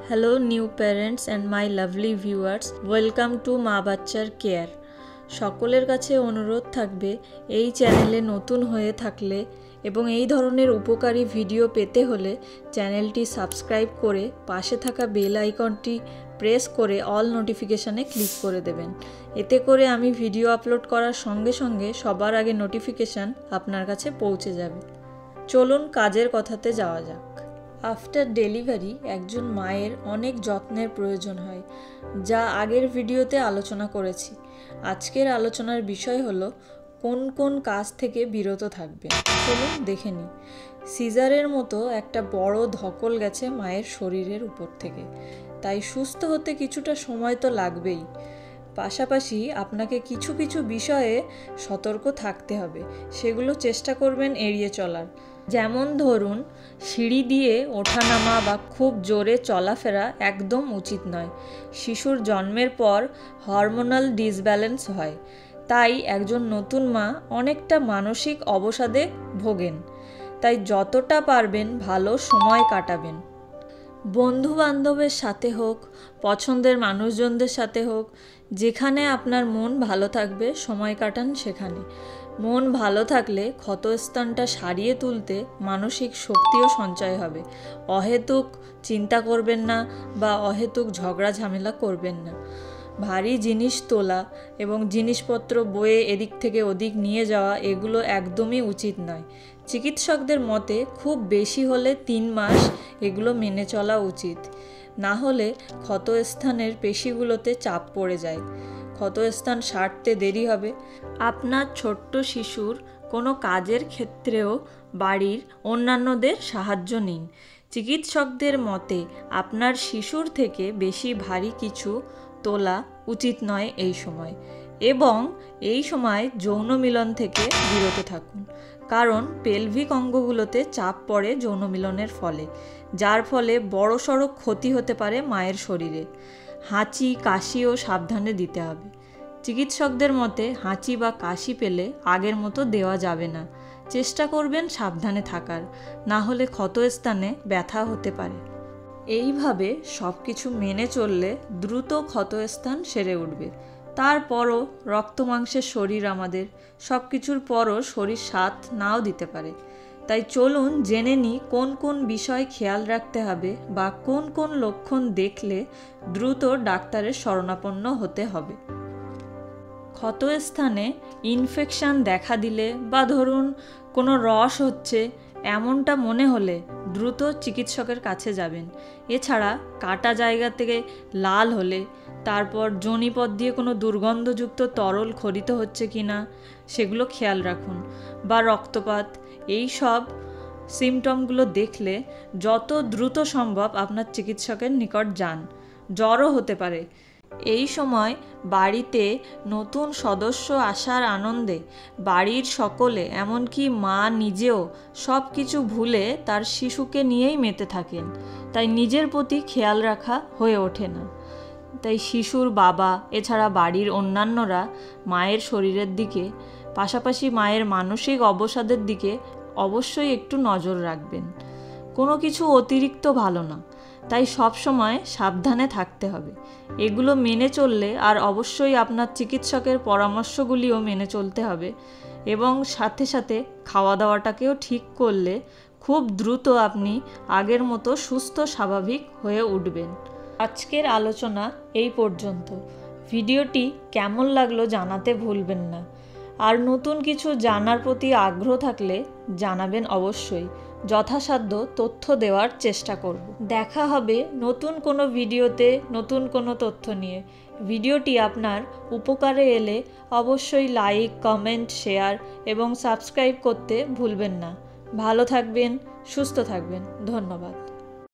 Hello new parents and my lovely viewers, welcome to মা বাচ্চার care. সকলের কাছে অনুরোধ থাকবে এই চ্যানেলে নতুন হয়ে থাকলে এবং এই ধরনের উপকারী ভিডিও পেতে হলে চ্যানেলটি সাবস্ক্রাইব করে পাশে থাকা বেল আইকনটি প্রেস করে অল নোটিফিকেশানে ক্লিক করে দেবেন। এতে করে আমি ভিডিও আপলোড করার সঙ্গে সঙ্গে সবার আগে নোটিফিকেশান আপনার কাছে পৌঁছে যাবে। চলুন কাজের কথাতে যাওয়া যাক। আফটার ডেলিভারি একজন মায়ের অনেক যত্নের প্রয়োজন হয়, যা আগের ভিডিওতে আলোচনা করেছি। আজকের আলোচনার বিষয় হলো কোন কোন কাজ থেকে বিরত থাকবেন। চলুন দেখে নিই। সিজারের মতো একটা বড় ধকল গেছে মায়ের শরীরের উপর থেকে, তাই সুস্থ হতে কিছুটা সময় তো লাগবেই। পাশাপাশি আপনাকে কিছু কিছু বিষয়ে সতর্ক থাকতে হবে, সেগুলো চেষ্টা করবেন এড়িয়ে চলার। যেমন ধরুন, সিঁড়ি দিয়ে ওঠানামা বা খুব জোরে চলাফেরা একদম উচিত নয়। শিশুর জন্মের পর হরমোনাল ডিসব্যালেন্স হয়, তাই একজন নতুন মা অনেকটা মানসিক অবসাদে ভোগেন। তাই যতটা পারবেন ভালো সময় কাটাবেন। বন্ধু বান্ধবের সাথে হোক, পছন্দের মানুষজনদের সাথে হোক, যেখানে আপনার মন ভালো থাকবে সময় কাটান সেখানে। মন ভালো থাকলে ক্ষতস্থানটা সারিয়ে তুলতে মানসিক শক্তিও সঞ্চয় হবে। অহেতুক চিন্তা করবেন না বা অহেতুক ঝগড়া ঝামেলা করবেন না। ভারী জিনিস তোলা এবং জিনিসপত্র বয়ে এদিক থেকে ওদিক নিয়ে যাওয়া এগুলো একদমই উচিত নয়। চিকিৎসকদের মতে খুব বেশি হলে 3 মাস এগুলো মেনে চলা উচিত, না হলে ক্ষতস্থানের পেশিগুলোতে চাপ পড়ে যায়, ক্ষতস্থান সারতে দেরি হবে। আপনার ছোট্ট শিশুর কোনো কাজের ক্ষেত্রেও বাড়ির অন্যান্যদের সাহায্য নিন। চিকিৎসকদের মতে আপনার শিশুর থেকে বেশি ভারী কিছু তোলা উচিত নয় এই সময়, এবং এই সময় যৌন মিলন থেকে বিরত থাকুন, কারণ পেলভিক অঙ্গগুলোতে চাপ পড়ে যৌন মিলনের ফলে, যার ফলে বড়সড় ক্ষতি হতে পারে মায়ের শরীরে। হাঁচি কাশিও সাবধানে দিতে হবে। চিকিৎসকদের মতে হাঁচি বা কাশি পেলে আগের মতো দেওয়া যাবে না। চেষ্টা করবেন সাবধানে থাকার, না হলে ক্ষতস্থানে ব্যথা হতে পারে। এইভাবে সব কিছু মেনে চললে দ্রুত ক্ষতস্থান সেরে উঠবে। তারপরও রক্ত মাংসের শরীর আমাদের, সব কিছুর পরও শরীর সাথ নাও দিতে পারে। তাই চলুন জেনে নিই কোন কোন বিষয় খেয়াল রাখতে হবে বা কোন কোন লক্ষণ দেখলে দ্রুত ডাক্তারের শরণাপন্ন হতে হবে। ক্ষতস্থানে ইনফেকশন দেখা দিলে বা ধরুন কোনো রস হচ্ছে এমনটা মনে হলে দ্রুত চিকিৎসকের কাছে যাবেন। এছাড়া কাটা জায়গা থেকে লাল হলে, তারপর যোনিপথ দিয়ে কোনো দুর্গন্ধযুক্ত তরল খরিত হচ্ছে কি না সেগুলো খেয়াল রাখুন, বা রক্তপাত, এই সব সিমটমগুলো দেখলে যত দ্রুত সম্ভব আপনার চিকিৎসকের নিকট যান। জ্বরও হতে পারে। এই সময় বাড়িতে নতুন সদস্য আসার আনন্দে বাড়ির সকলে, এমনকি মা নিজেও সব কিছু ভুলে তার শিশুকে নিয়েই মেতে থাকেন, তাই নিজের প্রতি খেয়াল রাখা হয়ে ওঠে না। তাই শিশুর বাবা এছাড়া বাড়ির অন্যান্যরা মায়ের শরীরের দিকে, পাশাপাশি মায়ের মানসিক অবসাদের দিকে অবশ্যই একটু নজর রাখবেন। কোনো কিছু অতিরিক্ত ভালো না, তাই সব সময় সাবধানে থাকতে হবে। এগুলো মেনে চললে, আর অবশ্যই আপনার চিকিৎসকের পরামর্শগুলিও মেনে চলতে হবে, এবং সাথে সাথে খাওয়া দাওয়াটাকেও ঠিক করলে খুব দ্রুত আপনি আগের মতো সুস্থ স্বাভাবিক হয়ে উঠবেন। আজকের আলোচনা এই পর্যন্ত। ভিডিওটি কেমন লাগলো জানাতে ভুলবেন না। আর নতুন কিছু জানার প্রতি আগ্রহ থাকলে জানাবেন অবশ্যই। যথাসাধ্য তথ্য দেওয়ার চেষ্টা করব। দেখা হবে নতুন কোনো ভিডিওতে নতুন কোনো তথ্য নিয়ে। ভিডিওটি আপনার উপকারে এলে অবশ্যই লাইক, কমেন্ট, শেয়ার এবং সাবস্ক্রাইব করতে ভুলবেন না। ভালো থাকবেন, সুস্থ থাকবেন। ধন্যবাদ।